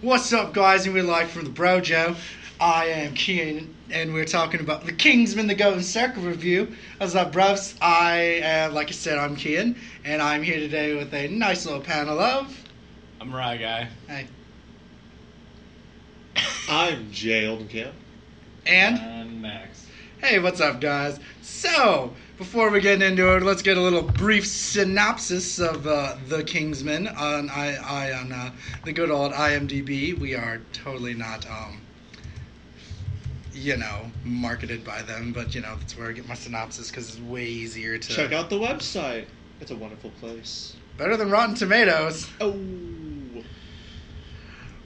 What's up, guys? And we're live from the Brojo. I am Kien, and we're talking about the Kingsman, the Golden Circle review. What's up, bros? Like I said, I'm Kien, and I'm here today with a nice little panel of... I'm Rye Guy. Hey. I'm Gil and Jay. And Max. Hey, what's up, guys? So, before we get into it, let's get a little brief synopsis of The Kingsman on the good old IMDb. We are totally not, marketed by them, but, that's where I get my synopsis because it's way easier to... Check out the website. It's a wonderful place. Better than Rotten Tomatoes. Oh.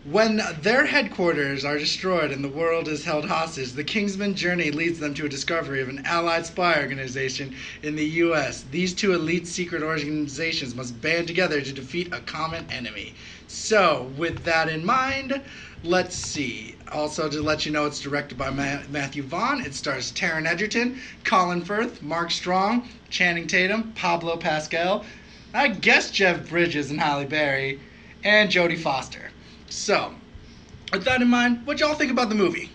When their headquarters are destroyed and the world is held hostage, the Kingsman journey leads them to a discovery of an allied spy organization in the U.S. These two elite secret organizations must band together to defeat a common enemy. So, with that in mind, let's see. Also, to let you know, it's directed by Matthew Vaughn. It stars Taron Egerton, Colin Firth, Mark Strong, Channing Tatum, Pablo Pascal, I guess Jeff Bridges and Halle Berry, and Jodie Foster. So, with that in mind, what y'all think about the movie?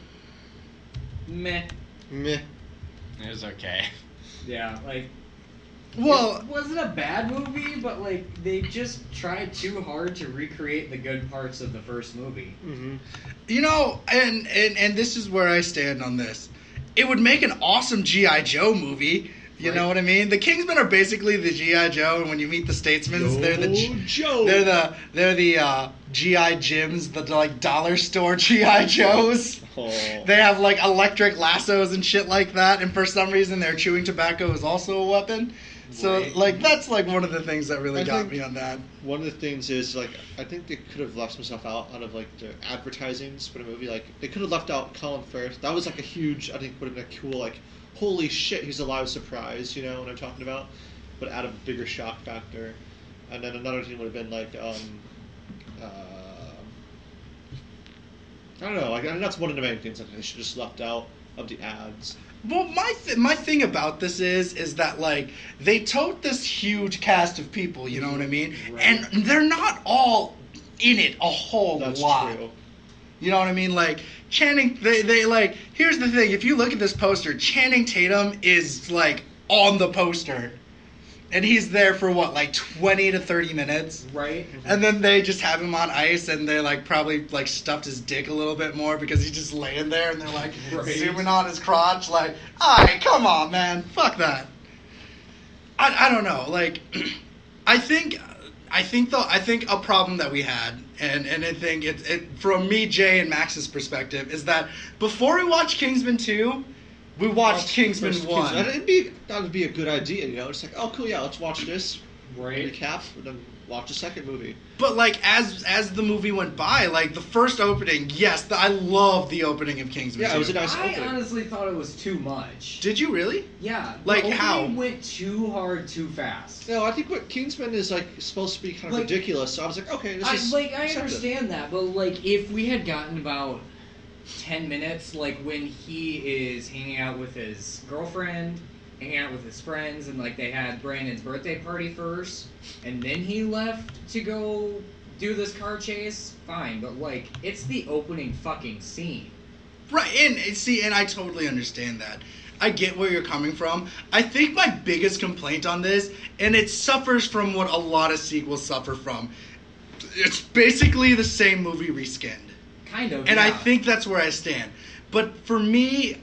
Meh. Meh. It was okay. Yeah, Well, it wasn't a bad movie, but they just tried too hard to recreate the good parts of the first movie. Mm-hmm. And this is where I stand on this. It would make an awesome G.I. Joe movie. You know what I mean? The Kingsmen are basically the G.I. Joe, and when you meet the Statesmen, they're the G.I. Jims, the dollar store G.I. Joes. Oh. They have electric lassos and shit like that, and for some reason their chewing tobacco is also a weapon. So that's one of the things that really got me on that. One of the things is I think they could have left some stuff out of the advertisings for the movie. They could have left out Colin Firth. That was a huge, I think, would have been a cool holy shit, he's alive surprise, what I'm talking about? But add a bigger shock factor. And then another thing would have been I don't know, and that's one of the main things that they should just left out of the ads. Well, my thing about this is that they tote this huge cast of people, you know what I mean? Right. And they're not all in it a whole That's lot. true. You know what I mean? Channing, they here's the thing. If you look at this poster, Channing Tatum is, on the poster. And he's there for, 20 to 30 minutes? Right. And then they just have him on ice, and they, probably, stuffed his dick a little bit more because he's just laying there, and they're, Right. zooming on his crotch, alright, come on, man. Fuck that. I don't know. I think a problem that we had, and I think it from me, Jay, and Max's perspective, is that before we watched Kingsman 2, we watched Kingsman 1. That would be a good idea, It's oh, cool, yeah, let's watch this. Right. Recap, and then watch the second movie. But, as the movie went by, the first opening, yes, I love the opening of Kingsman 2. Yeah, it was a nice opening. I honestly thought it was too much. Did you really? Yeah. How? It went too hard too fast. No, I think what Kingsman is supposed to be kind of ridiculous. So I was okay, this is. I understand that, but if we had gotten about 10 minutes, when he is hanging out with his girlfriend, hanging out with his friends, and they had Brandon's birthday party first, and then he left to go do this car chase, fine, but it's the opening fucking scene. Right, and I totally understand that. I get where you're coming from. I think my biggest complaint on this, and it suffers from what a lot of sequels suffer from, it's basically the same movie reskinned. Kind of, And yeah. I think that's where I stand. But for me,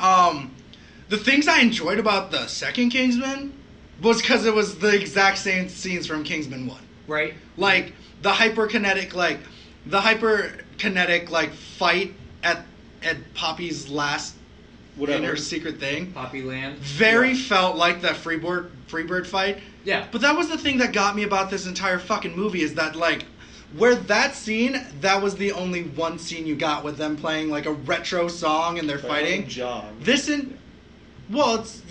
the things I enjoyed about the second Kingsman was because it was the exact same scenes from Kingsman 1. Right. The hyperkinetic fight at Poppy's last in her secret thing. Poppy Land. Very felt like that Freebird fight. Yeah. But that was the thing that got me about this entire fucking movie is that where that scene, that was the only one scene you got with them playing a retro song and they're fighting. Elton John. It was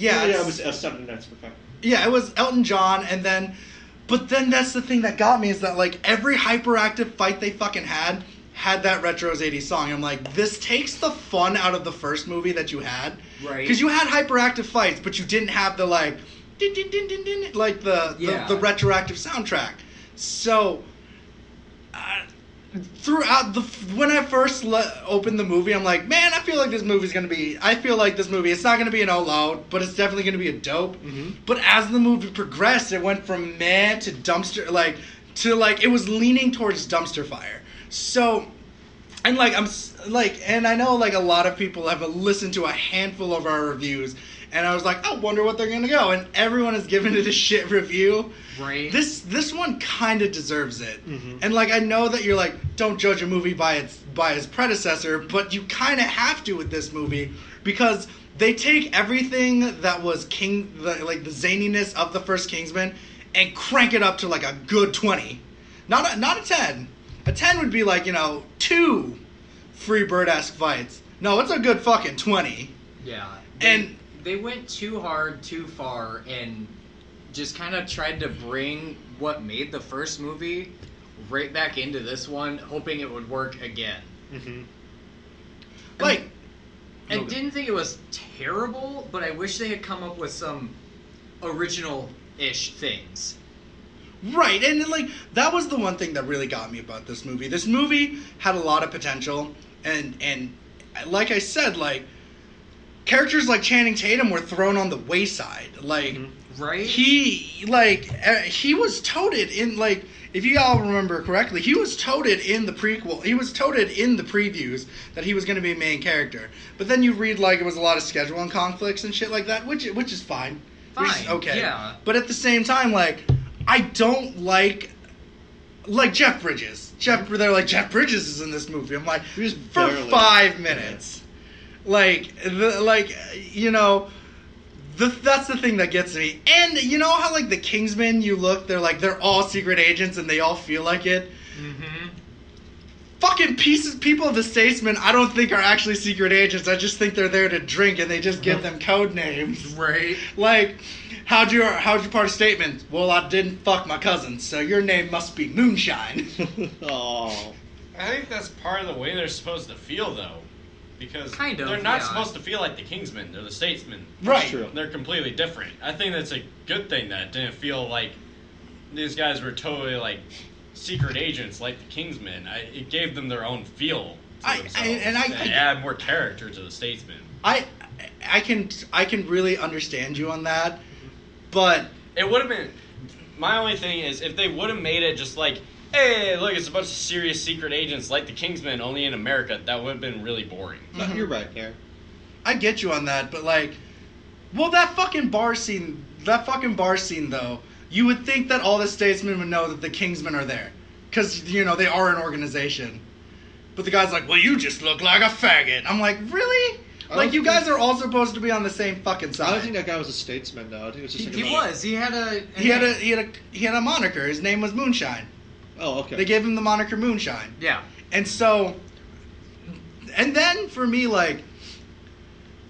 Saturday Night's Perfect. Yeah, it was Elton John, but then that's the thing that got me is that every hyperactive fight they fucking had that Retro's 80s song. I'm this takes the fun out of the first movie that you had. Right. Because you had hyperactive fights, but you didn't have the din din din din din the retroactive soundtrack. So when I first opened the movie, I'm like, man, I feel like this movie, it's not going to be an all-out, but it's definitely going to be a dope. Mm-hmm. But as the movie progressed, it went from meh to dumpster, it was leaning towards dumpster fire. So, and and I know like a lot of people have listened to a handful of our reviews, and I was like, I wonder what they're going to go, and everyone has given it a shit review. Right. This one kind of deserves it. Mm-hmm. And like I know that you're like, don't judge a movie by its predecessor, but you kind of have to with this movie because they take everything that was the zaniness of the first Kingsman and crank it up to like a good 20. Not a 10. A 10 would be like, 2 Freebird-esque fights. No, it's a good fucking 20. Yeah. And they went too hard, too far, and just kind of tried to bring what made the first movie right back into this one, hoping it would work again. Mm-hmm. I didn't think it was terrible, but I wish they had come up with some original-ish things. Right, and like that was the one thing that really got me about this movie. This movie had a lot of potential, and like I said, like characters like Channing Tatum were thrown on the wayside. Like, right? He was toted in if you all remember correctly, he was toted in the prequel. He was toted in the previews that he was going to be a main character. But then you read it was a lot of scheduling conflicts and shit like that, which is fine. Fine. Which is okay. Yeah. But at the same time, I don't like Jeff Bridges. They're like, Jeff Bridges is in this movie. I'm like, He was for barely. 5 minutes. That's the thing that gets me. And you know how the Kingsmen, they're all secret agents and they all feel like it? Mm-hmm. Fucking people of the Statesman, I don't think are actually secret agents. I just think they're there to drink and they just give them code names. Right. How'd you part a statement? Well, I didn't fuck my cousin, so your name must be Moonshine. Oh. I think that's part of the way they're supposed to feel, though. Because kind of, they're not yeah. supposed to feel like the Kingsmen. They're the Statesmen. Right. True. They're completely different. I think that's a good thing that it didn't feel like these guys were totally secret agents like the Kingsmen. It gave them their own feel to themselves. And add more character to the Statesmen. I can really understand you on that, but It would have been. My only thing is if they would have made it just hey, look, it's a bunch of serious secret agents like the Kingsmen, only in America, that would have been really boring. No, you're right, Aaron. I get you on that, but that fucking bar scene though, you would think that all the Statesmen would know that the Kingsmen are there. Because, they are an organization. But the guy's like, well, you just look like a faggot. I'm like, really? You guys are all supposed to be on the same fucking side. I don't think that guy was a statesman, though. I think it was just He was. He had a moniker. His name was Moonshine. Oh, okay. They gave him the moniker Moonshine. Yeah. And so, and then for me,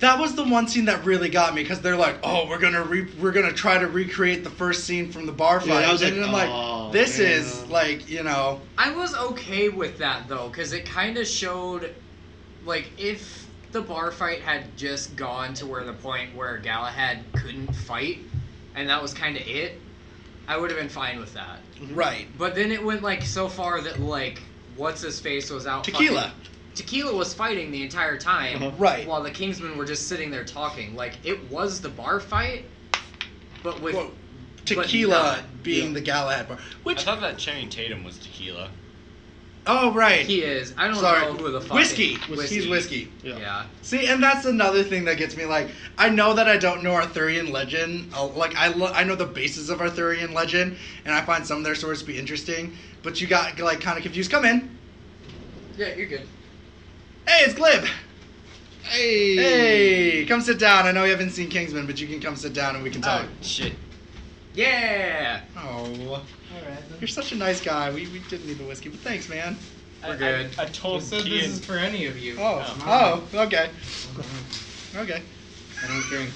that was the one scene that really got me because they're like, oh, we're gonna try to recreate the first scene from the bar fight. Yeah, I was and I'm oh, this man. is I was okay with that though, because it kind of showed, if the bar fight had just gone to the point where Galahad couldn't fight, and that was kind of it, I would have been fine with that. right. But then it went so far that what's his face was out. Tequila. Tequila was fighting the entire time, Right. While the Kingsmen were just sitting there talking. It was the bar fight, but with Tequila but being the Galahad bar, I which thought that Channing Tatum was Tequila. oh right, he is. I don't Sorry. know who the fuck. Whiskey. Is. He's whiskey. Yeah. See, and that's another thing that gets me. I know that I don't know Arthurian legend. I know the basis of Arthurian legend, and I find some of their stories to be interesting. But you got kind of confused. Come in. Yeah, you're good. Hey, it's Glib. Hey. Hey, come sit down. I know you haven't seen Kingsman, but you can come sit down and we can talk. Oh, shit. Yeah. Oh, All right. you're such a nice guy. We didn't need the whiskey, but thanks, man. We're good. I told Who said Kien. this is for any of you? Oh, okay. Okay. I don't drink.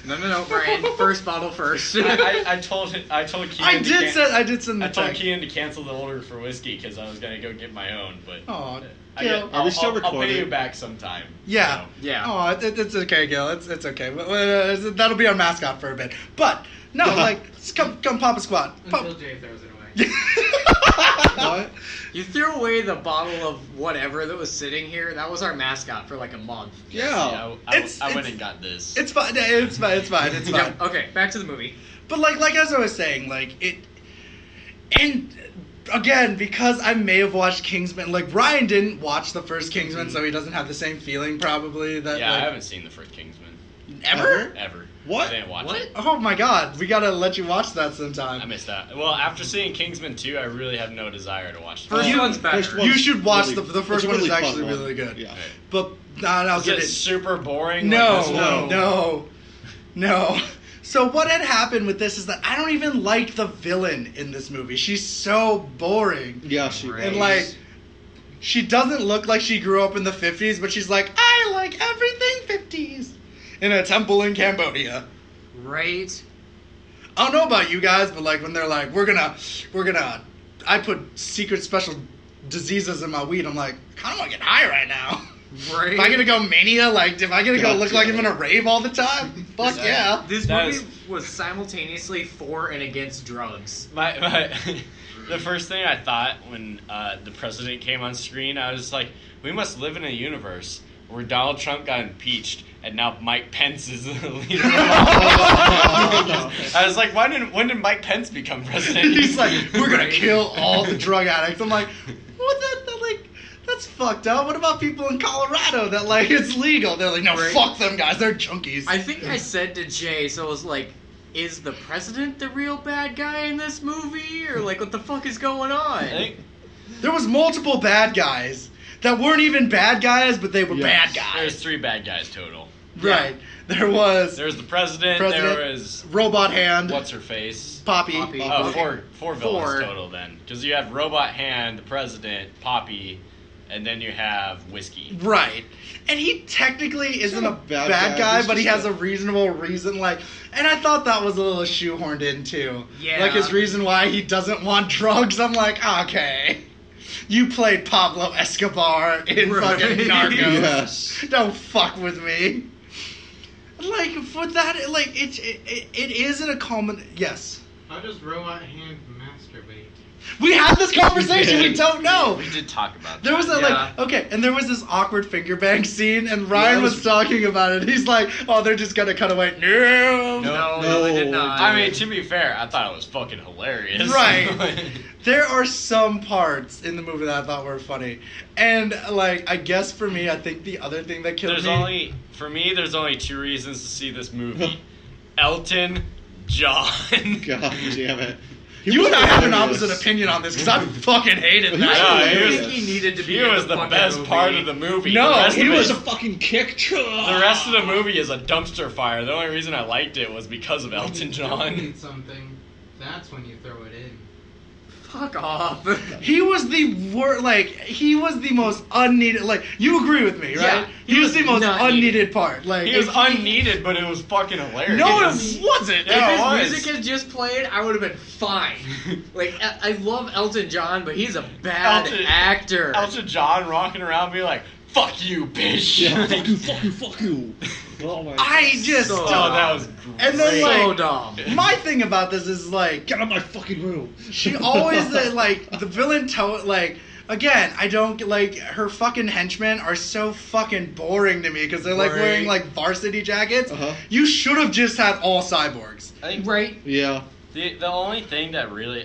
No, Brian. First bottle first. I told Kien. I did send the I told text. Kien to cancel the order for whiskey because I was gonna go get my own, but Oh, I'll Are we still I'll pay recording? you back sometime. yeah. Yeah. Oh, it's okay, Gil. It's okay. That'll be our mascot for a bit. But no, come pop a squat. Until Pop. Jay throws it away. What? You threw away the bottle of whatever that was sitting here. That was our mascot for like a month. Yeah. I went and got this. It's fine. It's fine. It's fine. It's fine. Okay, back to the movie. But like as I was saying, like it, and again, because I may have watched Kingsman, like Ryan didn't watch the first Kingsman, so he doesn't have the same feeling probably that. Yeah, like, I haven't seen the first Kingsman. Ever? Ever. What? I didn't watch What? it. Oh my God, we gotta let you watch that I sometime. missed that. Well, after seeing Kingsman 2, I really have no desire to watch the First one's better. First one- You should watch really- the first it's a one. Is really fun actually one. really good. Yeah. But I'll Is get it it. super boring? No, like this one? no. So what had happened with this is that I don't even like the villain in this movie. She's so boring. Yeah, she Right. And like, she doesn't look like she grew up in the 50s, but she's like, I like everything 50s. In a temple in Cambodia. Right? I don't know about you guys, but like when they're like, we're gonna, I put secret special diseases in my weed, I'm like, I kind of want to get high right now. Right? Am I gonna go mania? Like, am I gonna go God look like I'm damn gonna rave all the time? Fuck That- yeah. This That movie is- was simultaneously for and against drugs. My the first thing I thought when the president came on screen, I was like, we must live in a universe where Donald Trump got impeached and now Mike Pence is the leader. I was like, when did Mike Pence become president? He's like, we're gonna Right. kill all the drug addicts. I'm like, what like, that's fucked up. What about people in Colorado that like it's legal? They're like, no, Right. fuck them guys. They're junkies. I think I said to Jay, so it was like, is the president the real bad guy in this movie? Or like, what the fuck is going on? I think There was multiple bad guys that weren't even bad guys, but they were Yes. bad guys. there's 3 bad guys total. Right. There was There's the president. President. There was Robot Hand, what's her face. Poppy. Poppy. Oh, Okay. four villains Four. total then, because you have Robot Hand, the president, Poppy, and then you have Whiskey. Right. And he technically isn't a not a bad, bad guy, guy, he's but he just has a reasonable reason. Like, and I thought that was a little shoehorned in too. Yeah. Like his reason why he doesn't want drugs. I'm like, okay. You played Pablo Escobar in Right. fucking Narcos. Yes. Don't fuck with me. Like for that, like it isn't a common. Yes. How does Robot Hand masturbate? We had this conversation. We don't know. We did talk about There was a, Yeah. like, okay, and there was this awkward finger bang scene, and Ryan that was, was- talking about it. He's like, oh, they're just gonna cut away. No. No, they did not. I mean, to be fair, I thought it was fucking hilarious. Right. There are some parts in the movie that I thought were funny. And, like, I guess for me, I think the other thing that killed For me, there's only 2 reasons to see this movie. Elton John. God damn it. He You was and I have an hilarious. opposite opinion on this, because I fucking hated He was that. I I he don't was- think he needed to be He in was the fucking best movie. part of the movie. No, the rest he of was it- a fucking kick. The rest of the movie is a dumpster fire. The only reason I liked it was because of Elton When you John. don't need something, that's when you throw it in. Fuck off. He was the he was the most unneeded, like, you agree with me, right? Yeah, he was the most not unneeded needed. part. Like, He was if unneeded, but it was fucking hilarious. No, it wasn't. Yeah, it If was. his music had just played, I would have been fine. Like, I love Elton John, but he's a bad Elton- actor. Elton John rocking around being like, fuck you, bitch. Yeah, fuck you, fuck you, fuck you. Oh my I just So- Oh, that was great. And then, so like, dumb. my thing about this is, like, Get out of my fucking room. she always, like, the villain, like, again, I don't, like, her fucking henchmen are so fucking boring to me, because they're, like, Right. wearing, like, varsity jackets. Uh-huh. You should have just had all cyborgs. I think Right? Yeah. the only thing that I really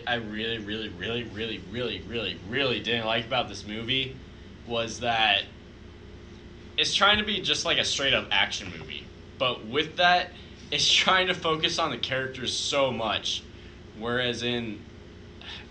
didn't like about this movie was that it's trying to be just like a straight up action movie. But with that, it's trying to focus on the characters so much. Whereas in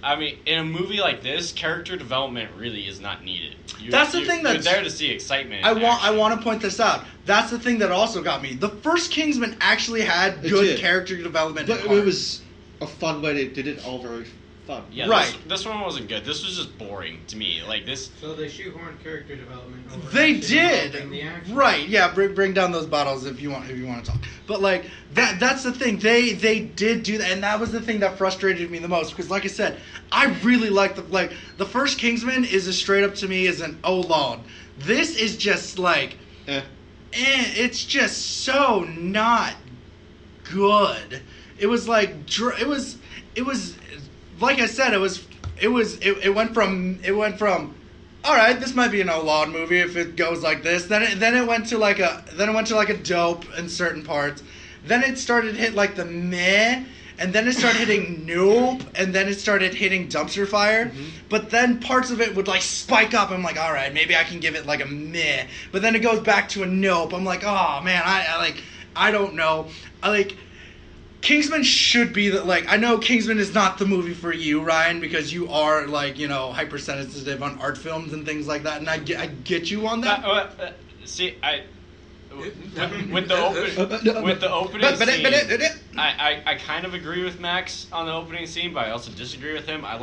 a movie like this, character development really is not needed. That's the thing you're that's- there to see excitement. I and want action. to point this out. That's the thing that also got me. The first Kingsman actually had It good did. character development. But and it heart. was a fun way. They did it all very fun. Yeah, Right. This one wasn't good. This was just boring to me. Like this. So they shoehorned character development. Over They actually did, developing the action. right? Yeah, bring down those bottles if you want to talk. But like that's the thing. They did do that, and that was the thing that frustrated me the most. Because like I said, I really like the first Kingsman is as straight up to me as an oh lord. This is just like, it's just so not good. It was like it was like I said, it it went from all right, this might be an outlawed movie if it goes like this. Then it went to like a dope in certain parts. Then it started to hit like the meh, and then it started hitting nope, and then it started hitting dumpster fire. Mm-hmm. But then parts of it would like spike up. I'm like, all right, maybe I can give it like a meh. But then it goes back to a nope. I'm like, oh man, I don't know. Kingsman should be I know Kingsman is not the movie for you, Ryan, because you are hypersensitive on art films and things like that, and I get you on that. See, with the opening scene, I kind of agree with Max on the opening scene, but I also disagree with him. I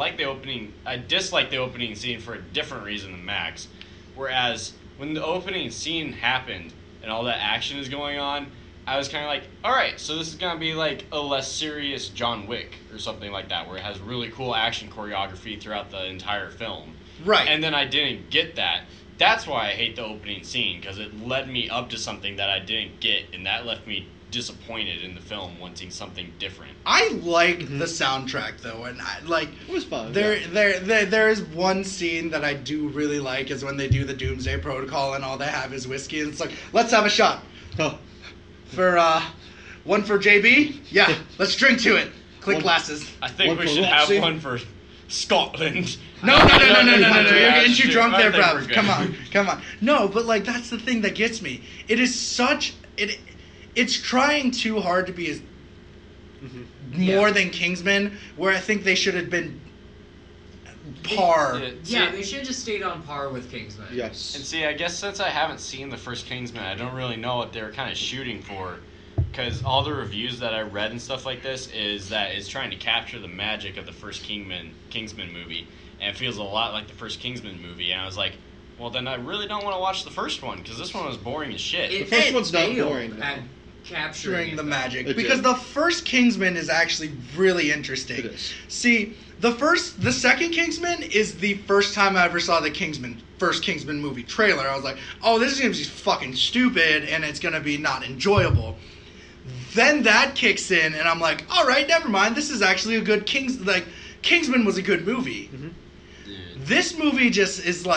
dislike the opening scene for a different reason than Max. Whereas when the opening scene happened and all that action is going on, I was kind of like, all right, so this is going to be like a less serious John Wick or something like that, where it has really cool action choreography throughout the entire film. Right. And then I didn't get that. That's why I hate the opening scene, because it led me up to something that I didn't get, and that left me disappointed in the film, wanting something different. I like the soundtrack though, and it was fun. There is one scene that I do really like is when they do the Doomsday Protocol and all they have is whiskey, and it's like, let's have a shot. Oh. For one for JB? Yeah, let's drink to it. Click glasses. I think we should have one for Scotland. No. You're getting too drunk there, bro. Come on. No, but that's the thing that gets me. It is it's trying too hard to be as more than Kingsman, where I think they should have been par. They should have just stayed on par with Kingsman. Yes. And see, I guess since I haven't seen the first Kingsman, I don't really know what they were kind of shooting for. Because all the reviews that I read and stuff like this is that it's trying to capture the magic of the first Kingsman movie. And it feels a lot like the first Kingsman movie. And I was like, well, then I really don't want to watch the first one, because this one was boring as shit. The first one's not boring. At capturing the magic. It Because did. the first Kingsman is actually really interesting. It is. See, the second Kingsman is the first time I ever saw the first Kingsman movie trailer. I was like, oh, this is going to be fucking stupid, and it's going to be not enjoyable. Then that kicks in, and I'm like, all right, never mind. This is actually a good Kingsman was a good movie. Mm-hmm. This movie just is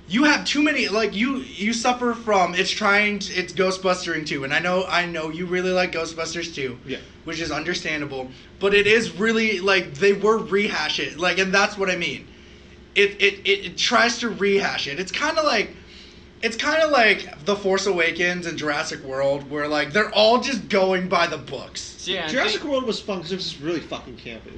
you have too many, you suffer from, it's Ghostbustering 2, and I know you really like Ghostbusters 2, yeah, which is understandable, but it is really, they were rehash it, and that's what I mean. It tries to rehash it. It's kind of like The Force Awakens and Jurassic World, where, they're all just going by the books. Yeah, Jurassic World was fun because it was just really fucking campy.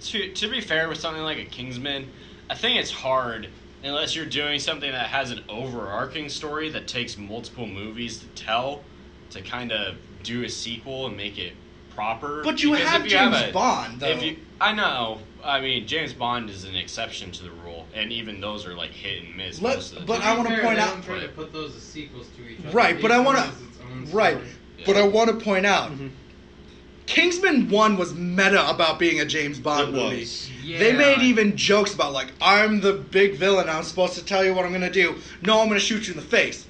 To be fair with something like a Kingsman, I think it's hard, unless you're doing something that has an overarching story that takes multiple movies to tell, to kind of do a sequel and make it proper. But you have James Bond, though. I know. I mean, James Bond is an exception to the rule, and even those are hit and miss most of the time. But I want to point out, try to put those as sequels to each other. Right, but I want to. I want to point out. Mm-hmm. Kingsman 1 was meta about being a James Bond movie. Yeah. They made even jokes about, I'm the big villain, I'm supposed to tell you what I'm going to do. No, I'm going to shoot you in the face.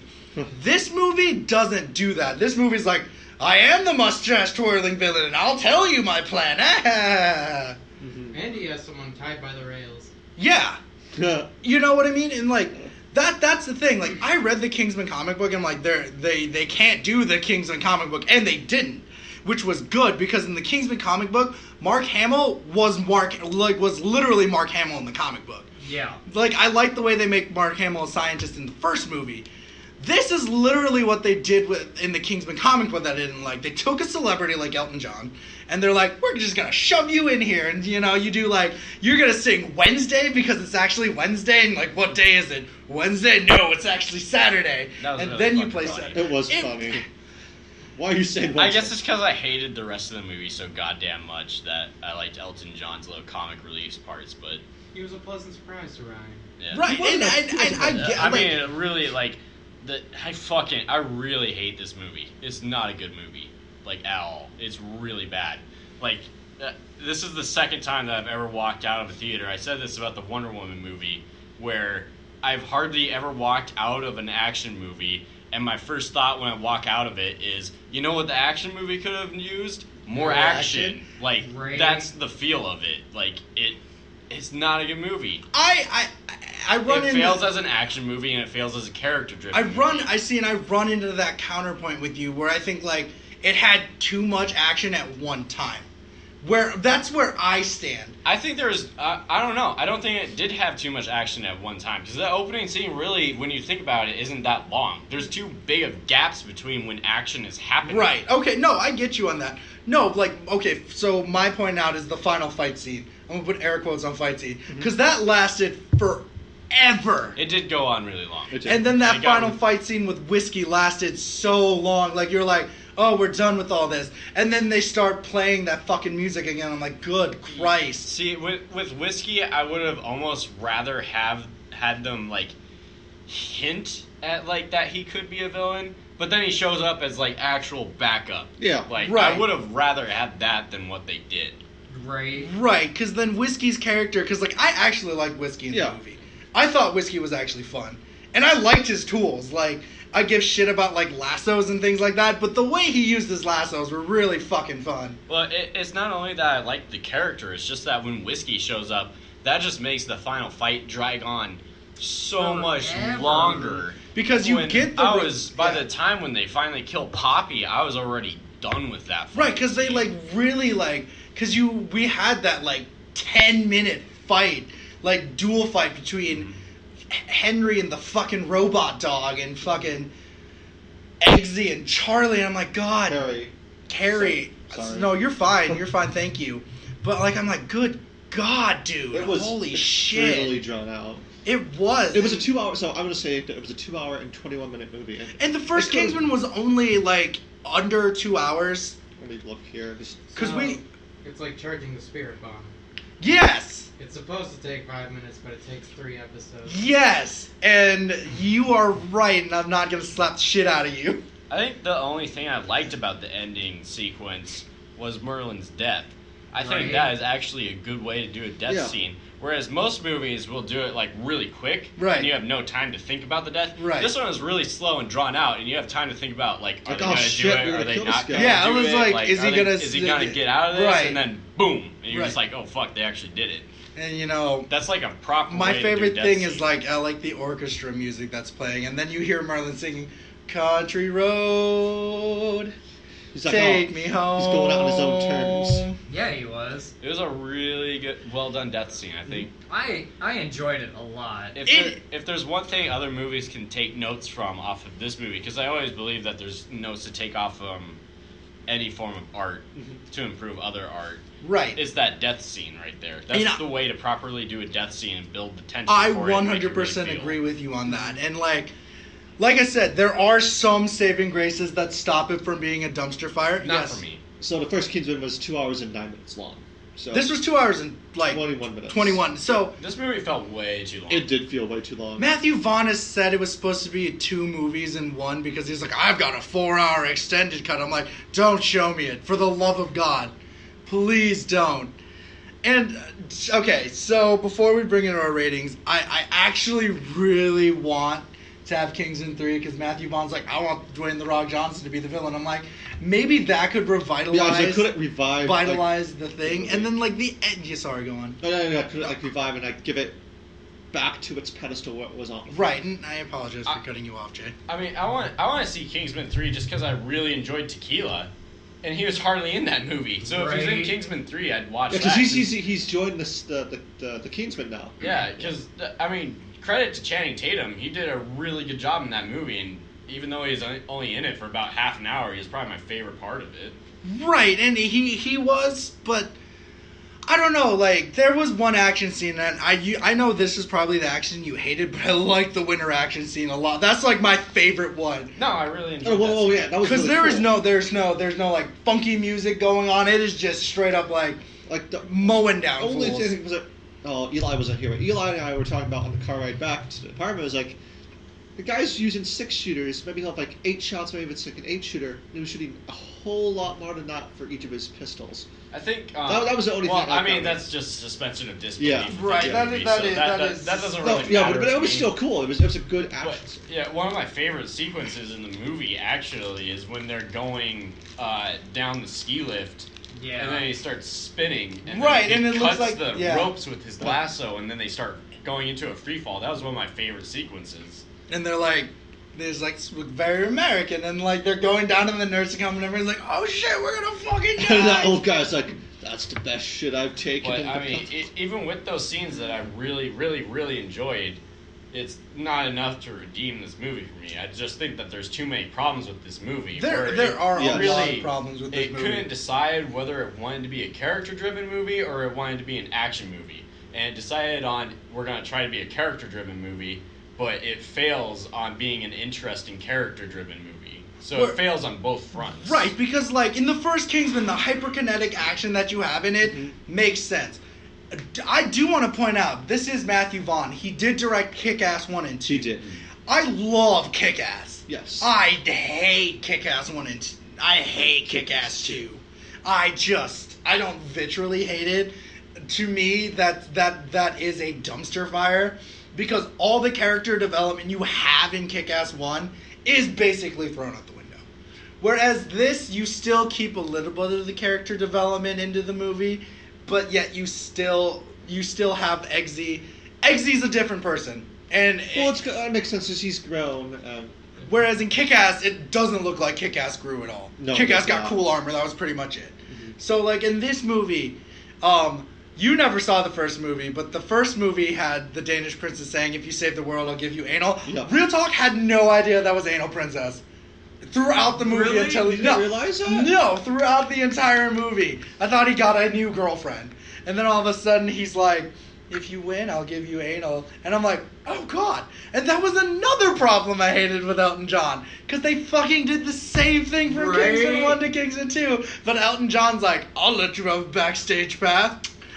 This movie doesn't do that. This movie's like, I am the mustache-twirling villain, and I'll tell you my plan. Mm-hmm. And he has someone tied by the rails. Yeah. You know what I mean? And, that's the thing. I read the Kingsman comic book, and, they can't do the Kingsman comic book, and they didn't. Which was good, because in the Kingsman comic book, Mark Hamill was literally Mark Hamill in the comic book. Yeah. I like the way they make Mark Hamill a scientist in the first movie. This is literally what they did in the Kingsman comic book that I didn't like. They took a celebrity like Elton John, and they're like, we're just going to shove you in here, and, you do, you're going to sing Wednesday because it's actually Wednesday, and, what day is it? Wednesday? No, it's actually Saturday. That was and really then you fucking play funny. Saturday. It was funny. Why are you saying Wednesday? I guess it's because I hated the rest of the movie so goddamn much that I liked Elton John's little comic relief parts, but... He was a pleasant surprise to Ryan. Yeah. Right, and I get... I mean, it really, I really hate this movie. It's not a good movie, at all. It's really bad. This is the second time that I've ever walked out of a theater. I said this about the Wonder Woman movie, where I've hardly ever walked out of an action movie, and my first thought when I walk out of it is, you know what the action movie could have used? more action. Like Right. that's the feel of it. Like it's not a good movie. I run It into fails as an action movie and it fails as a character-driven movie. I run into that counterpoint with you where I think like it had too much action at one time. That's where I stand. I think there's, I don't know. I don't think it did have too much action at one time. Because the opening scene really, when you think about it, isn't that long. There's too big of gaps between when action is happening. Right. Okay, no, I get you on that. No, like, okay, so my point out is the final fight scene. I'm going to put air quotes on fight scene. Because that lasted forever. It did go on really long. And then that It got final fight scene with Whiskey lasted so long. Like, you're like, oh, we're done with all this. And then they start playing that fucking music again. I'm like, good Christ. See, with Whiskey, I would have almost rather have had them, like, hint at, like, that he could be a villain. But then he shows up as, like, actual backup. Yeah. Like, Right. I would have rather had that than what they did. Right. Right, because then Whiskey's character, because, like, I actually liked Whiskey in the movie. I thought Whiskey was actually fun. And I liked his tools. Like, I give shit about, like, lassos and things like that, but the way he used his lassos were really fucking fun. Well, it's not only that I like the character, it's just that when Whiskey shows up, that just makes the final fight drag on so much Forever. longer. Because you When get the... by the time when they finally kill Poppy, I was already done with that fight. Right, because they, like, really, like... Because we had that, like, 10-minute fight, like, duel fight between Henry and the fucking robot dog and fucking Eggsy and Charlie, and I'm like, God... Carrie. Sorry. No, you're fine. You're fine, thank you. But, like, I'm like, good God, dude. It was Holy shit. really drawn out. It was. It was a 2 hour. So I'm gonna say that it was a 2 hour and 21-minute movie. And the first it could've- Kingsman was only, like, under 2 hours. Let me look here. Because It's like charging the spirit bomb. Yes! It's supposed to take 5 minutes, but it takes 3 episodes. Yes! And you are right, and I'm not going to slap the shit out of you. I think the only thing I liked about the ending sequence was Merlin's death. I think Right. that is actually a good way to do a death Yeah. scene. Whereas most movies will do it like really quick, Right. and you have no time to think about the death. Right. This one is really slow and drawn out, and you have time to think about like, are Like, they oh, gonna shit, do we're it? gonna Are they kill not this guy. gonna Yeah, I do was it? like, is he gonna Is he gonna get out of this? Right. And then boom, and you're Right. just like, oh fuck, they actually did it. And, you know, That's like a proper. my way to do a favorite death thing scene. is, like, I like the orchestra music that's playing, and then you hear Merlin singing, Country Road, He's like, take oh, me home. He's going out on his own terms. Yeah, he was. It was a really good, well done death scene. I think. I enjoyed it a lot. If there's one thing other movies can take notes from off of this movie, because I always believe that there's notes to take off any form of art to improve other art, Right. is that death scene right there. That's You know, the way to properly do a death scene and build the tension. I for it and make you 100% really feel. agree with you on that. And, like I said, there are some saving graces that stop it from being a dumpster fire. Not Yes. for me. So the first Kingsman was 2 hours and 9 minutes long. So This was 2 hours and, like, 21 minutes. 21. So, This movie felt way too long. It did feel way too long. Matthew Vaughn has said it was supposed to be 2 movies in one because he's like, I've got a 4-hour extended cut. I'm like, don't show me it. For the love of God. Please don't. And, okay, so before we bring in our ratings, I actually really want to have Kingsman 3 because Matthew Vaughn's like, I want Dwayne The Rock Johnson to be the villain. I'm like, maybe that could revitalize Yeah, so could it revive the thing. And then, like, the end. Yeah, sorry, go on. No, could it like revive and like give it back to its pedestal where it was on? Right, and I apologize for cutting you off, Jay. I mean, I want to see Kingsman 3 just because I really enjoyed Tequila, and he was hardly in that movie. So if he's in Right. Kingsman 3, I'd watch Yeah, that. because he's joined the Kingsman now. Yeah, because, I mean, credit to Channing Tatum. He did a really good job in that movie, and even though he's only in it for about half an hour, he's probably my favorite part of it. Right, and he was, but I don't know, like, there was one action scene, and I know this is probably the action you hated, but I like the winter action scene a lot. That's, like, my favorite one. No, I really enjoyed Oh, that. yeah, that was Because really cool. there's no, like, funky music going on. It is just straight up, like, the mowing down only fools. thing was that Eli wasn't here. Eli and I were talking about on the car ride back to the apartment. Was like, the guy's using 6 shooters. Maybe he'll have like 8 shots. Maybe it's like an 8-shooter. And he was shooting a whole lot more than that for each of his pistols. I think that was the only thing. I mean, that's just suspension of disbelief. Yeah. Right. That doesn't really matter. But it was still cool. It was a good action. But, yeah, one of my favorite sequences in the movie actually is when they're going down the ski lift. Yeah. And then he starts spinning. And Right, then he and it cuts looks like the ropes with his lasso, and then they start going into a free fall. That was one of my favorite sequences. And they're like, there's like very American, and like they're going down to the nursing home, and everyone's like, "Oh shit, we're gonna fucking die!" And that old guy's like, "That's the best shit I've taken." But I mean, even with those scenes that I really, really, really enjoyed, it's not enough to redeem this movie for me. I just think that there's too many problems with this movie. There are a really, lot of problems with this movie. movie. It couldn't decide whether it wanted to be a character-driven movie or it wanted to be an action movie, and it decided on we're gonna try to be a character-driven movie. But it fails on being an interesting character-driven movie. So it fails on both fronts. Right, because like in the first Kingsman, the hyperkinetic action that you have in it makes sense. I do want to point out, this is Matthew Vaughn. He did direct Kick-Ass 1 and 2. He did. I love Kick-Ass. Yes. I hate Kick-Ass 1 and 2. I hate Kick-Ass 2. I don't vitrally hate it. To me, that is a dumpster fire. Because all the character development you have in Kick-Ass 1 is basically thrown out the window. Whereas this, you still keep a little bit of the character development into the movie, but yet you still have Eggsy. Eggsy's a different person. It makes sense as he's grown. Whereas in Kick-Ass, it doesn't look like Kick-Ass grew at all. No, Kick-Ass got cool armor, that was pretty much it. So like in this movie, you never saw the first movie, but the first movie had the Danish princess saying, "If you save the world, I'll give you anal." Yeah. Real talk, had no idea that was anal princess. Throughout the movie Really? until You didn't realize that? No, throughout the entire movie. I thought he got a new girlfriend. And then all of a sudden he's like, "If you win, I'll give you anal." And I'm like, oh god. And that was another problem I hated with Elton John. Because they fucking did the same thing from Right. Kingsman 1 to Kingsman 2. But Elton John's like, "I'll let you have a backstage pass."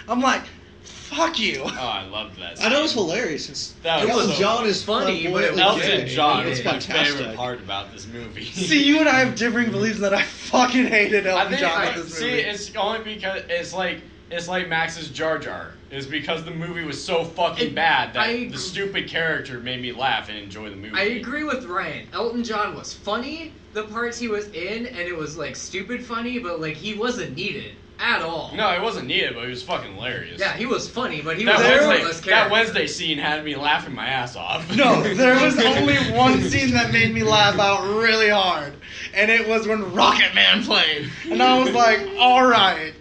I'm like, fuck you. Oh, I loved that. I know it's hilarious. Since That was Elton so John is funny, but it was Elton gay. John It's is my fantastic. favorite part about this movie. See, you and I have differing beliefs that I fucking hated Elton John with this movie. it's only because it's like Max's Jar Jar. It's because the movie was so fucking bad that the stupid character made me laugh and enjoy the movie. I agree with Ryan. Elton John was funny, the parts he was in, and it was like stupid funny, but like he wasn't needed at all. No, it wasn't needed, but it was fucking hilarious. Yeah, he was funny, but he that was a pointless That character. Wednesday scene had me laughing my ass off. No, there was only one scene that made me laugh out really hard, and it was when Rocket Man played. And I was like, alright,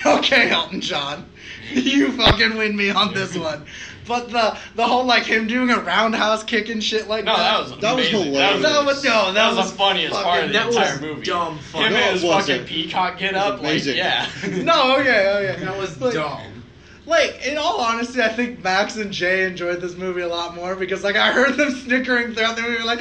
okay, Elton John, you fucking win me on this one. But the whole, like, him doing a roundhouse kick and shit like No, that was hilarious. That was the funniest part of the entire movie. Dumb funny. Him No, and his it wasn't. fucking peacock get up, like, amazing. yeah. No, okay. That was Like, dumb. Like, in all honesty, I think Max and Jay enjoyed this movie a lot more because, like, I heard them snickering throughout the movie, like,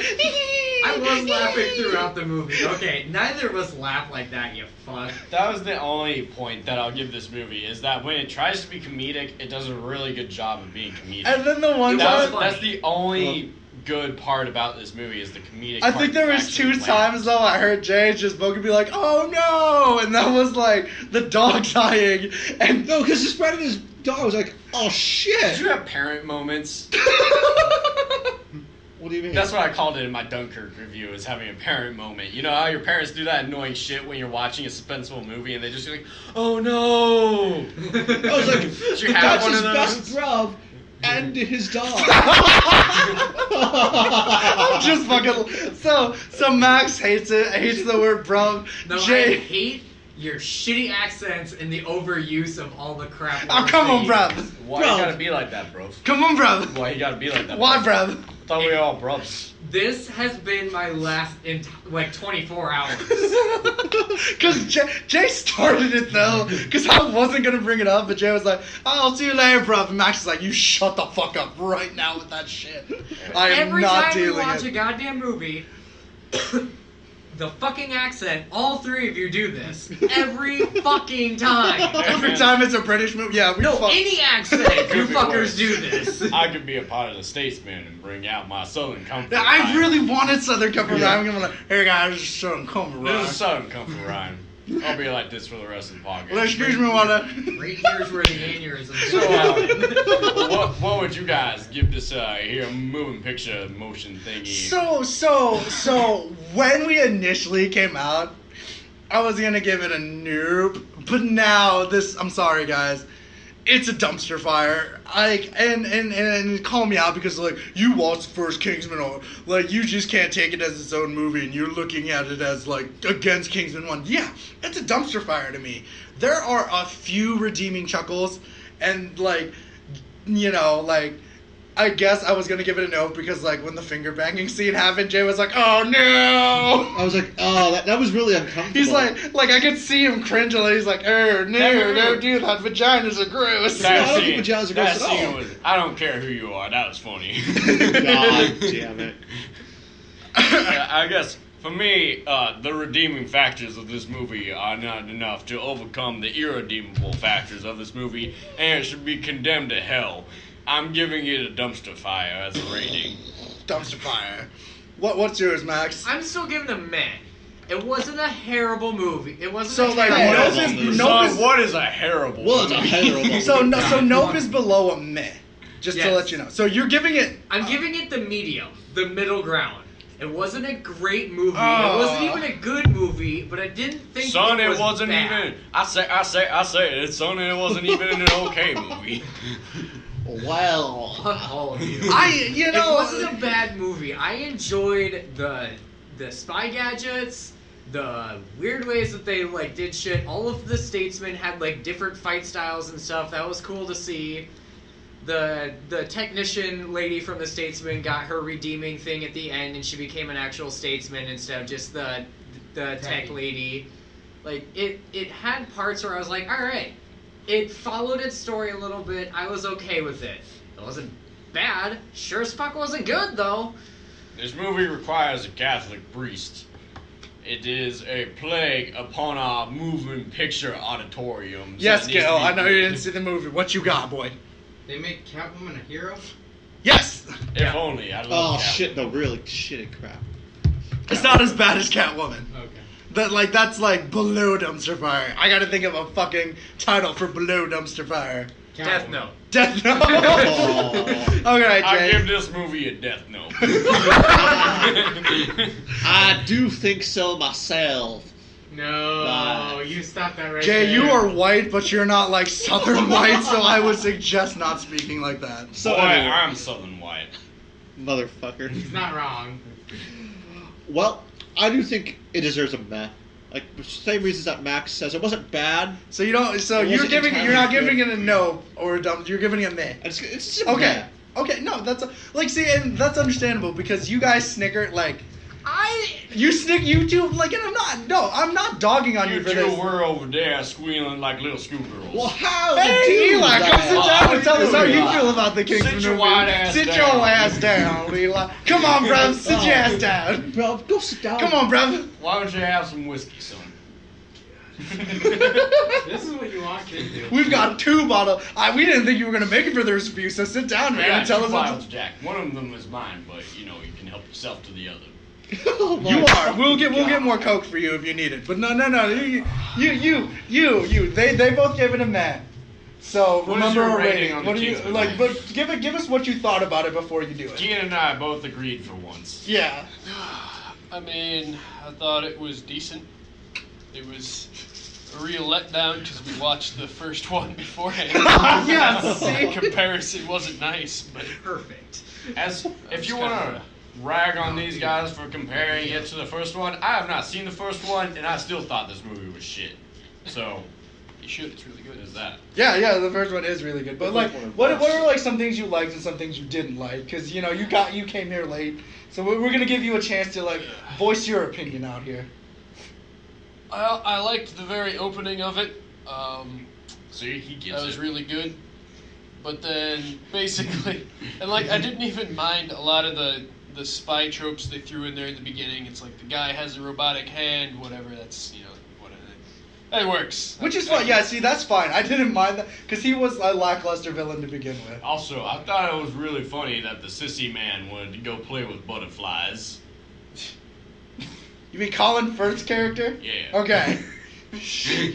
I was laughing throughout the movie. Okay, neither of us laugh like that, you fuck. That was the only point that I'll give this movie, is that when it tries to be comedic, it does a really good job of being comedic. And then the one That time, was That's the only good part about this movie, is the comedic I part think there that was actually 2 lands. times though I heard Jay just fucking be like, "Oh no!" and that was like the dog dying, and No, because his friend and his dog was like, "Oh Did shit!" you have parent moments? What do you mean? That's what I called it in my Dunkirk review, is having a parent moment. You know how your parents do that annoying shit when you're watching a suspenseful movie and they just like, "Oh no!" I was like, Did you have "That's one his of those? best bruv and his dog." I'm just fucking so Max hates it, hates the word bro. No, I Jay, hate your shitty accents and the overuse of all the crap. oh words come on, that you- bruv, Why Bro. you gotta be like that, bro? come on, bruv, Why you gotta be like that? why, bro? bruv? I thought we were all brubs. This has been my last like 24 hours. Cause Jay started it though, cause I wasn't gonna bring it up, but Jay was like, "Oh, I'll see you later, bruv," and Max is like, "You shut the fuck up right now with that shit. I am Every not time we dealing watch it." a goddamn movie, the fucking accent. All three of you do this every fucking time. Every time it's a British movie, yeah. Any accent, you fuckers do this. I could be a part of the Statesman and bring out my Southern comfort. I really wanted Southern Comfort Rhyme. I'm gonna be like, hey guys, this is Southern Comfort Rhyme. This is Southern comfort rhyme. I'll be like this for the rest of the podcast. Well, excuse me while Right here's where the aneurysm So, what would you guys give this here moving picture motion thingy? So when we initially came out, I was gonna give it a nope, but now I'm sorry guys, it's a dumpster fire. Like, and call me out because like you watched the first Kingsman, or like you just can't take it as its own movie and you're looking at it as like against Kingsman 1. Yeah, it's a dumpster fire to me. There are a few redeeming chuckles, and like, you know, like I guess I was gonna give it a no because like when the finger banging scene happened, Jay was like, "Oh no!" I was like, "Oh, that was really uncomfortable." He's like I could see him cringe a little. He's like, "Oh no, don't do that. Vaginas are gross." I don't think vaginas are gross at all. I don't care who you are. That was funny. God damn it. I guess for me, the redeeming factors of this movie are not enough to overcome the irredeemable factors of this movie, and it should be condemned to hell. I'm giving it a dumpster fire as a rating. Dumpster fire. What's yours, Max? I'm still giving it a meh. It wasn't a terrible movie. It wasn't So, a like, terrible Nope is- What is a terrible? Well, it's a terrible. So nope is below a meh. Just to Yes. let you know. So you're giving it. I'm giving it the medium, the middle ground. It wasn't a great movie. Oh. It wasn't even a good movie, but I didn't think Son, it was wasn't bad. even. I say it. Son, it wasn't even an okay movie. Well, Fuck all of you. You know. It wasn't a bad movie. I enjoyed the spy gadgets, the weird ways that they like did shit. All of the statesmen had like different fight styles and stuff. That was cool to see. The technician lady from the Statesman got her redeeming thing at the end, and she became an actual statesman instead of just the tech lady. Like it had parts where I was like, all right. It followed its story a little bit. I was okay with it. It wasn't bad. Sure as fuck wasn't good though. This movie requires a Catholic priest. It is a plague upon our moving picture auditoriums. Yes, It needs Gil. to be I know you good. didn't see the movie. What you got, boy? They make Catwoman a hero? Yes. If only. I love oh Catwoman. shit, no, really shitty crap. It's not as bad as Catwoman. Okay. That's like below dumpster fire. I gotta think of a fucking title for below dumpster fire. Death Catwoman. Note. Death Note. Oh. Okay, I Jay. give this movie a death note. I do think so myself. No, Bye. you stop that right Jay, there. you are white, but you're not like Southern white, so I would suggest not speaking like that. So Boy, anyway, I'm Southern white. motherfucker. He's not wrong. Well, I do think it deserves a meh. Like the same reasons that Max says it wasn't bad. So you don't. So It you're wasn't giving. You're not entirely giving it a no or a dump. You're giving it a meh. It's just a Okay. meh. Okay. No, that's see, and that's understandable because you guys snicker like. You two like, and I'm not dogging on you You for two this. were over there squealing like little schoolgirls. Well, how Hey, Eli, come sit down and tell us how you Eli. feel about the Kingsman Sit your movie. white ass Sit down. your ass down, Eli. Come on, bruv, sit your ass down. Bro, go sit down. Come on, bruv. Why don't you have some whiskey, son? This is what you want kids to do. We've got 2 bottles. We didn't think you were gonna make it for the review, so sit down, man, and tell us bottles, what. Jack. One of them is mine, but you can help yourself to the other. Oh my You are. We'll get God. more Coke for you if you need it. But no. You. They both gave it a meh. So What is remember your our rating rating. on What the do you Kingsman like? movie? But give us what you thought about it before you do it. Kien and I both agreed for once. Yeah. I mean, I thought it was decent. It was a real letdown because we watched the first one beforehand. Yes. The comparison wasn't nice, but Perfect. If you want to rag on these guys for comparing it to the first one, I have not seen the first one, and I still thought this movie was shit. So, you should. It's really good. there's that. Yeah. The first one is really good. But like, what are like some things you liked and some things you didn't like? Because you came here late, so we're gonna give you a chance to like voice your opinion out here. I liked the very opening of it. See, he That gets was it. really good. But then, basically, and like, I didn't even mind a lot of the the spy tropes they threw in there in the beginning. It's like the guy has a robotic hand, whatever. That's whatever. It works. Which is fine. Yeah, see, that's fine. I didn't mind that because he was a lackluster villain to begin with. Also, I thought it was really funny that the sissy man wanted to go play with butterflies. You mean Colin Firth's character? Yeah. Okay.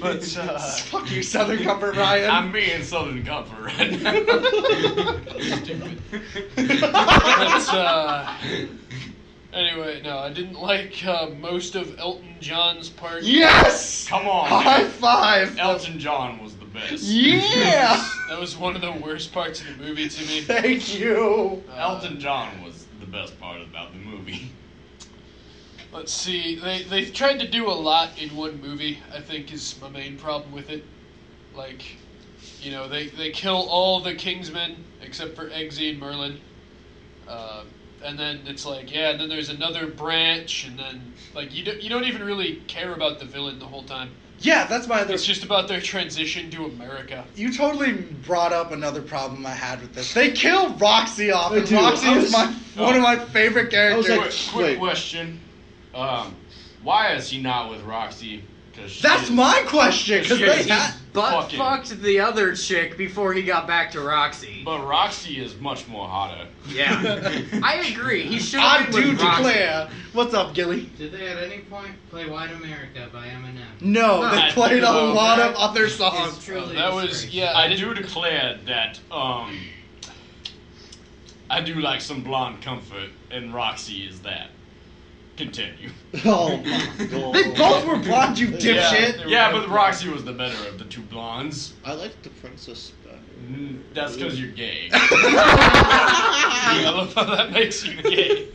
But Fuck you, Southern Comfort Ryan. I'm being Southern Comfort right now. stupid. But anyway, no, I didn't like most of Elton John's part. Yes! Come on, High man. five! Elton John was the best. Yeah! That was one of the worst parts of the movie to me. Thank you. Elton John was the best part about the movie. Let's see. They tried to do a lot in one movie, I think is my main problem with it. Like, they kill all the Kingsmen except for Eggsy and Merlin. And then it's like, and then there's another branch, and then, like, you don't even really care about the villain the whole time. Yeah, that's my other... It's just about their transition to America. You totally brought up another problem I had with this. They killed Roxy off, They and do. Roxy I is was- one of my favorite characters. I was Quick Wait. question. Why is he not with Roxy? Cause That's my question, because Yeah, they he- had... Butt Fucking- fucked the other chick before he got back to Roxy. But Roxy is much more hotter. Yeah. I agree. He should I have been do with Roxy. declare. What's up, Gilly? Did they at any point play White America by Eminem? No, No, they I played a do. lot of other It's songs. truly That was, disgraceful. I do declare that I do like some blonde comfort, and Roxy is that. Continue. Oh my god. They both were blonde, you dipshit. Yeah, but Roxy was the better of the two blondes. I like the princess better. That's because you're gay. I love how that makes you gay.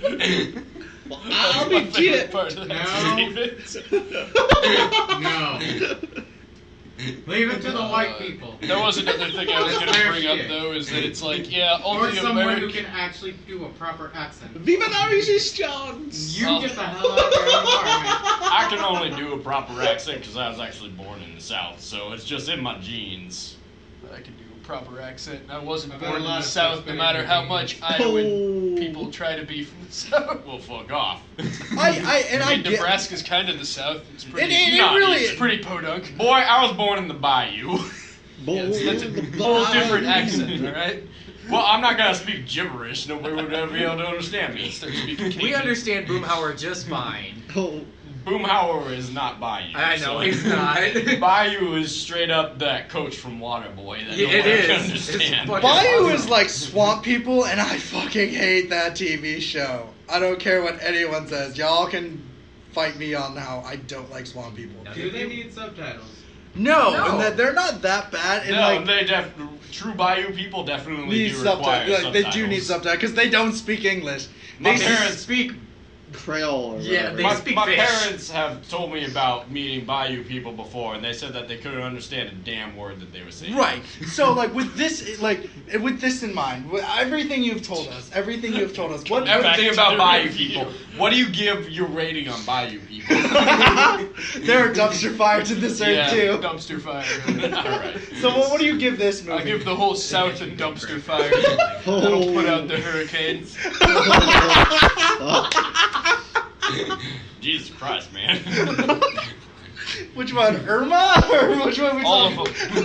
Well, That's I'll my be favorite gay. part of that No. statement. No. Leave it to the white people. That was another thing I was going to Their bring up, shit. though, is that it's like, yeah, all Or the someone who American... can actually do a proper accent. Viva la resistance! You Oh. get the hell out of your environment. I can only do a proper accent because I was actually born in the South, so it's just in my genes. I can do a proper accent. I wasn't I bet born a in lot the of South, folks no better matter than how me. much Iowan Oh. people try to be from the South. Well, fuck off. I mean, Nebraska's kind of the South. It's pretty, it Nah, really it's pretty podunk. Boy, I was born in the bayou. Yes, that's a whole different accent, all right? Well, I'm not gonna speak gibberish. Nobody would ever be able to understand me. Start speaking We Cajun. understand Boomhauer just fine. Oh, Boomhauer is not bayou. I know, so he's not. Bayou is straight up that coach from Waterboy that Yeah, nobody it can is. It's understand. fucking Bayou awesome. is like swamp people, and I fucking hate that TV show. I don't care what anyone says. Y'all can fight me on how I don't like swamp people. Do they need subtitles? No, No. and that they're not that bad. And No, like, they true Bayou people definitely need do require subtitles. Like, they subtitles. do need subtitles because they don't speak English. My They parents speak. Creole or Yeah, whatever. they My, speak my fish. parents have told me about meeting Bayou people before, and they said that they couldn't understand a damn word that they were saying. Right. So like with this in mind, with everything you've told us, what Everything about to Bayou review. people. What do you give your rating on Bayou people? There are dumpster fires in this earth Yeah, too. dumpster fire. Alright. So what do you give this movie? I give the whole South a dumpster fire. That'll put out the hurricanes. Jesus Christ, man. Which one, Irma, or which one? All of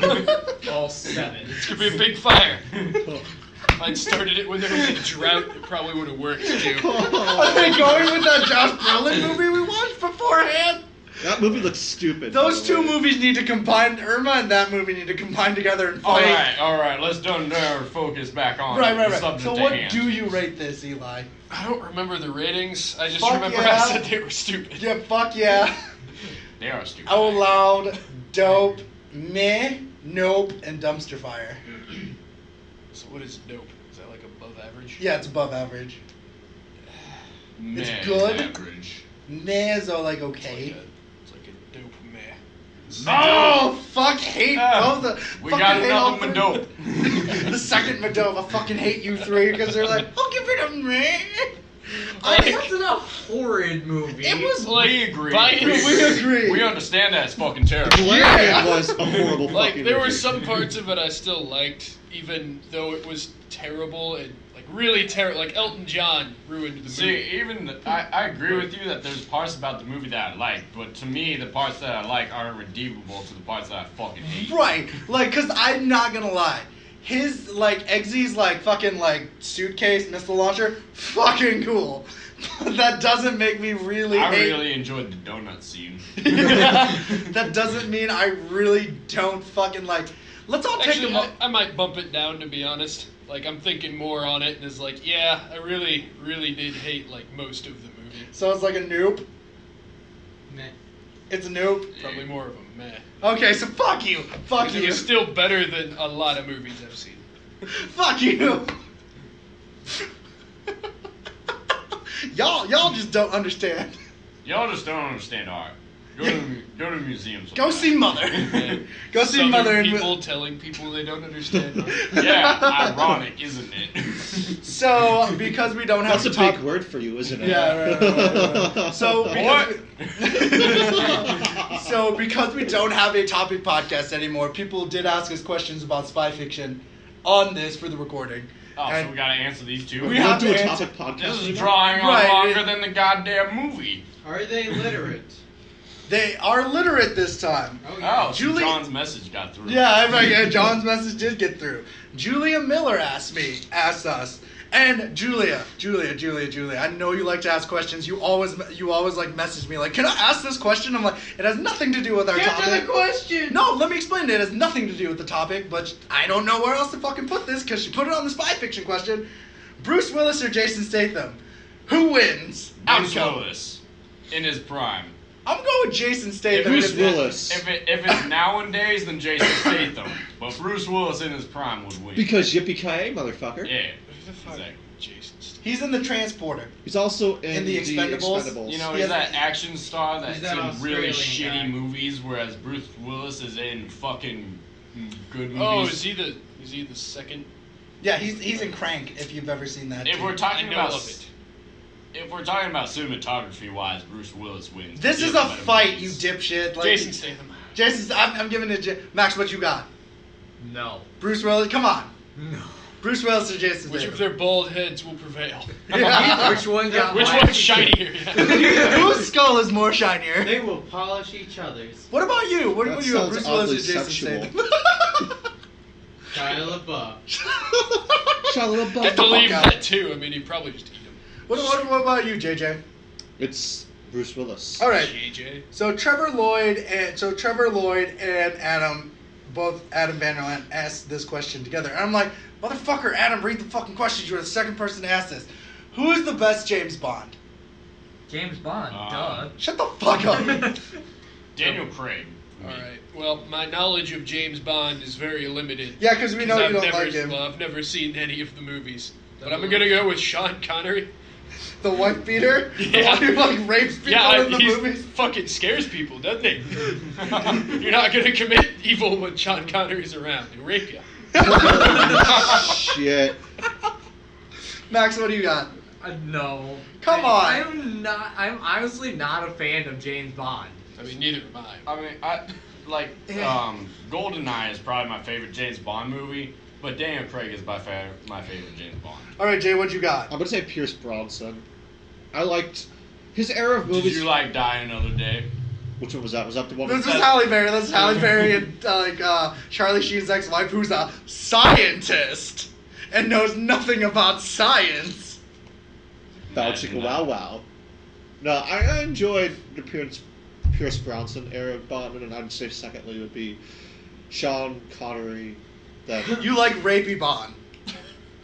them. All 7. It's gonna be a big fire. If I'd started it when there was a drought, it probably would have worked too. Are they going with that Josh Brolin movie we watched beforehand? That movie looks stupid. Those by the two way. movies need to combine. Irma and that movie need to combine together and fight. Alright, let's turn our focus back on Right. the subject So at what hand. do you rate this, Eli? I don't remember the ratings. I just Fuck remember yeah. I said they were stupid. Yeah, fuck yeah. They are stupid. Out loud, dope, meh, nope, and dumpster fire. So what is dope? Is that like above average? Yeah, it's above average. Meh, it's good. Average. Meh is all like It's okay. like a dope meh. Oh, fuck, hate Ah, both the. we fucking got hate all another three. Madope. The second Madope, I fucking hate you three because they're like, I'll give it a meh. It wasn't a horrid movie. It was Like, we agree. by We agree. We understand that it's fucking terrible. Valerian was a horrible Like fucking there were movie. some parts of it I still liked, even though it was terrible and like Like really terrible. Like Elton John ruined the movie. See, I agree with you that there's parts about the movie that I like, but to me, the parts that I like aren't redeemable to the parts that I fucking hate. Right. Like, cause I'm not gonna lie. His, like, Eggsy's, like, fucking, like, suitcase missile launcher, fucking cool. But that doesn't make me really I hate... really enjoyed the donut scene. That doesn't mean I really don't fucking, like... Let's all take Actually, a I might bump it down, to be honest. Like, I'm thinking more on it, and it's like, yeah, I really, really did hate, like, most of the movie. So it's like a nope? Meh. It's a nope? Probably more of a meh. Okay, so fuck you. Fuck you. It's still better than a lot of movies I've seen. Fuck you. Y'all just don't understand. Y'all just don't understand art. Go to museums. Go see Mother. Go see Southern Mother. people telling people they don't understand art. Yeah, ironic, isn't it? So, because we don't have That's to a talk... big word for you, isn't it? Yeah, right. So, because we don't have a topic podcast anymore, people did ask us questions about spy fiction on this for the recording. Oh, And so we gotta answer these two? we We have don't do to a answer- topic podcast. This is anymore? drawing on Right, longer it- than the goddamn movie. Are they literate? They are literate this time. Oh, Oh, so Julie- John's message got through. Yeah, John's message did get through. Julia Miller asked us, and Julia, I know you like to ask questions. You always like message me like, can I ask this question? I'm like, it has nothing to do with our Get topic. to the question! No, let me explain it. It has nothing to do with the topic, but I don't know where else to fucking put this because she put it on the spy fiction question. Bruce Willis or Jason Statham? Who wins? Bruce Outcome. Willis in his prime. I'm going with Jason Statham. Bruce Willis. If it's nowadays, then Jason Statham. But Bruce Willis in his prime would win. Because yippee-ki-yay, motherfucker. Yeah, Who the fuck? exactly. Jason Statham. He's in the Transporter. He's also in The Expendables. You know, He he's has- that action star that's He's that in really Australian shitty guy. movies, whereas Bruce Willis is in fucking good movies. Oh, is he the second? Yeah, he's in Crank. If you've ever seen that. If too. we're talking I know about of it. If we're talking about cinematography wise, Bruce Willis wins. This He is has a better fight, movies. you dipshit. Like, Jason Statham. I'm giving it to Max. What you got? No. Bruce Willis. Come on. No. Bruce Willis or Jason Which Statham? of their bald heads will prevail? Yeah. Which one got Which my- one's shinier? Whose skull is more shinier? They will polish each other's. What about you? What That about you? sounds Bruce Willis or oddly Jason sexual. Statham? Shia LaBeouf. Shia I LaBeouf. believe out. that too. I mean, he'd probably just eat him. What about you, JJ? It's Bruce Willis. All right. JJ. So Trevor Lloyd and Adam, both Adam Vanderland, asked this question together. And I'm like, motherfucker, Adam, read the fucking questions. You were the second person to ask this. Who is the best James Bond? James Bond, duh. Shut the fuck up. Daniel Craig. All right. Well, my knowledge of James Bond is very limited. Yeah, because we know you don't like him. Well, I've never seen any of the movies, but I'm gonna go with Sean Connery. The wife beater? Yeah. The one who like rapes people Yeah, in the he movies? fucking scares people, doesn't he? You're not gonna commit evil when Sean Connery's around. He'll rape you. Shit. Max, what do you got? No. Come on. I'm honestly not a fan of James Bond. I mean, neither am I. I mean, GoldenEye is probably my favorite James Bond movie, but Daniel Craig is my favorite James Bond. All right, Jay, what you got? I'm gonna say Pierce Brosnan. I liked his era of Did movies. you like Die Another Day? Which one was that? Was that the one? This with is Halle Berry. This is Halle Berry and Charlie Sheen's ex-wife, who's a scientist and knows nothing about science. Bow Imagine Chicka that. Wow Wow. No, I enjoyed the Pierce Brosnan era of Bond, and I'd say secondly would be Sean Connery. That You like rapey Bond.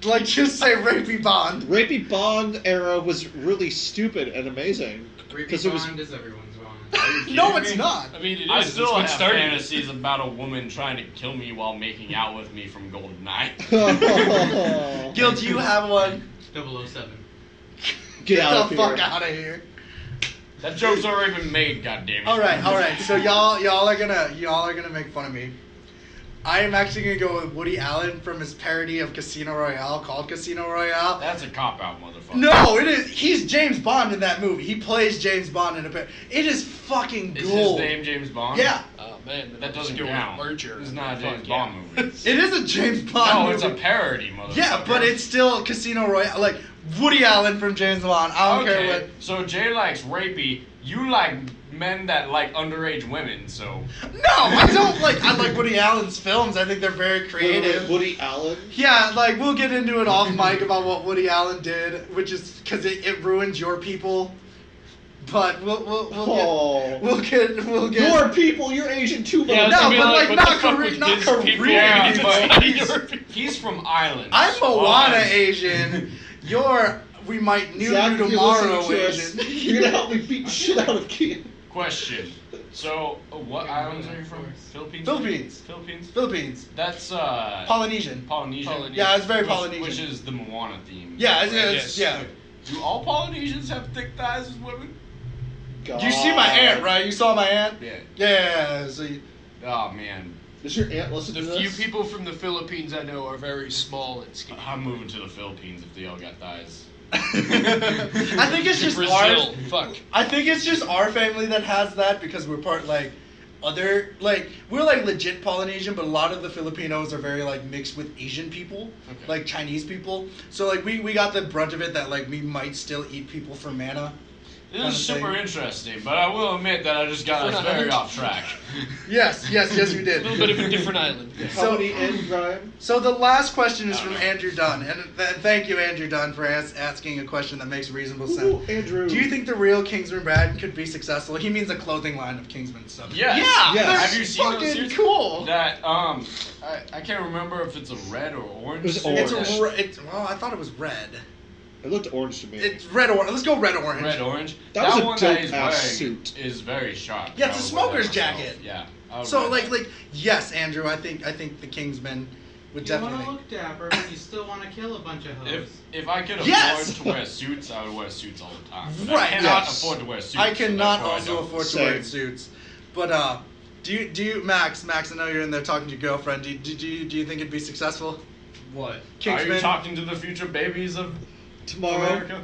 Like, just say rapey Bond. rapey Bond era was really stupid and amazing. Because it was- Bond is everyone's Bond. No, it's not. I mean, it is. I It's still what have started it. fantasies about a woman trying to kill me while making out with me from GoldenEye. Gil, do you have one? 007. Get out the of fuck here. out of here. That joke's already been made, goddammit. All right. So y'all are gonna make fun of me. I am actually gonna go with Woody Allen from his parody of Casino Royale called Casino Royale. That's a cop-out, motherfucker. No, it is. He's James Bond in that movie. He plays James Bond in a parody. It is fucking Is gold. his name James Bond? Yeah. Oh. man, That doesn't go count. with Archer. It's not a Fuck James yeah. Bond movie. It is a James Bond No, movie. it's a parody, motherfucker. Yeah, but it's still Casino Royale. Like Woody Allen from James Bond. I don't care what. So Jay likes rapey. You like men that like underage women. So No, I don't like. I like Woody Allen's films. I think they're very creative. Woody Allen. Yeah, like we'll get into it off mic about what Woody Allen did, which is because it ruins your people. But we'll get. Your people, you're Asian too. Yeah, No, I was gonna be but, like, what not the fuck Korean- with not his Korean people? Yeah, people. but he's from Ireland. I'm Moana Why? Asian. You're. We might new Zach, you if you're tomorrow listening to us, Asian. you're gonna help me beat the shit out of Kien. Question. So, what islands are you from? Philippines? Philippines. Philippines? Philippines. That's Polynesian. Polynesian. Yeah, it's very Which- Polynesian. Which is the Moana theme. Yeah, right? it's yeah. Do all Polynesians have thick thighs with women? God. You see my aunt, right? You saw my aunt? Yeah. Yeah. So you, Oh man, Does your aunt listen The to few this? people from the Philippines I know are very small and skinny. I'm moving to the Philippines if they all got thighs. I think it's just Brazil. ours. Fuck. I think it's just our family that has that because we're part like other like we're like legit Polynesian, but a lot of the Filipinos are very like mixed with Asian people, Okay. like Chinese people. So like we got the brunt of it that like we might still eat people for mana. This is super interesting, but I will admit that I just got us very off track. Yes, you A little did. bit of a different island. How many in Brian? So the last question is from Andrew Dunn, and thank you, Andrew Dunn, for asking a question that makes reasonable sense. Ooh, Andrew. Do you think the real Kingsman brand could be successful? He means a clothing line of Kingsman stuff. Yes. Yeah, Yes. they're Have you seen those fucking suits? cool. That I can't remember if it's a red or orange. It was suit. orange. Well, I thought it was red. It looked orange to me. It's red or let's go red orange. Red orange. That was a one that he's dope-ass wearing suit. is very sharp. Yeah, it's a I would wear smoker's that myself. jacket. Yeah. I would So wear that. like yes, Andrew, I think the Kingsman would You want definitely. to look dapper, but you still want to kill a bunch of hoes. If I could afford Yes! to wear suits, I would wear suits all the time. But Right, I cannot yes. afford to wear suits. I so cannot therefore I also don't. afford to wear Same. suits, but do you Max? I know you're in there talking to your girlfriend. Do you think it'd be successful? What? Are you Kingsman. talking to the future babies of Tomorrow. America?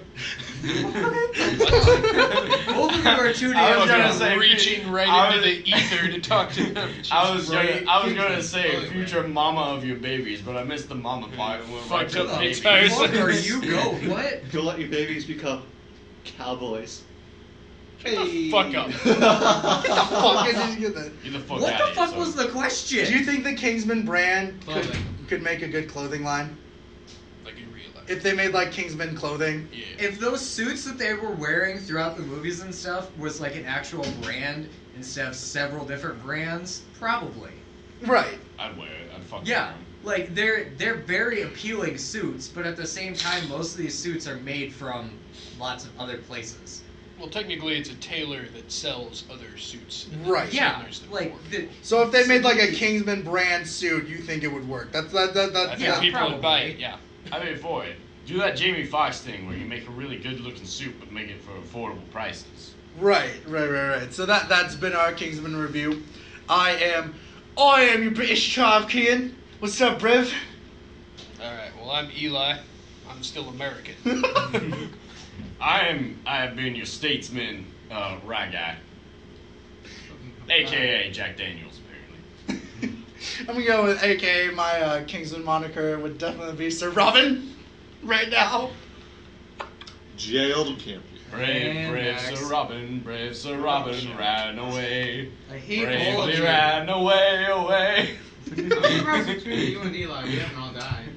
Both of you are too I damn was gonna young. say- reaching right I into was- the ether to talk to them. I was gonna Kingsman. say Oh, future mama of your babies, but I missed the mama part. and went Fucked right to up the the babies. entire Fuck are you go? What? Go let your babies become cowboys. Hey. fuck up. Get the fuck in get the. Get the fuck What out the of fuck here, was the question? Do you think the Kingsman brand Clothing. could make a good clothing line Like in real life. if they made like Kingsman clothing? Yeah. If those suits that they were wearing throughout the movies and stuff was like an actual brand instead of several different brands, probably. Right. I'd wear it. I'd fucking Yeah, wear 'em. like they're very appealing suits, but at the same time, most of these suits are made from lots of other places. Well, technically, it's a tailor that sells other suits. Right. Yeah, Tailors them like for. the, So if they made like a Kingsman brand suit, you think it would work? That's I that. think yeah, people would buy probably. it. Yeah. I'd be for it. Do that Jamie Foxx thing where you make a really good looking suit but make it for affordable prices. Right. So that's been our Kingsman review. I am your British child, Kien. What's up, Brev? All right. Well, I'm Eli. I'm still American. I have been your statesman, rag guy, aka Jack Daniels, apparently. I'm gonna go with AKA my Kingsman moniker would definitely be Sir Robin. Right now. Jailed and campy. Brave, And brave next. Sir Robin, ran away. I hate all of Bravely you. ran away. I'm surprised between you and Eli, we haven't all died.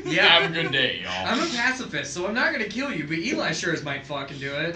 Yeah, Have a good day, y'all. I'm a pacifist, so I'm not gonna kill you, but Eli sure as might fucking do it.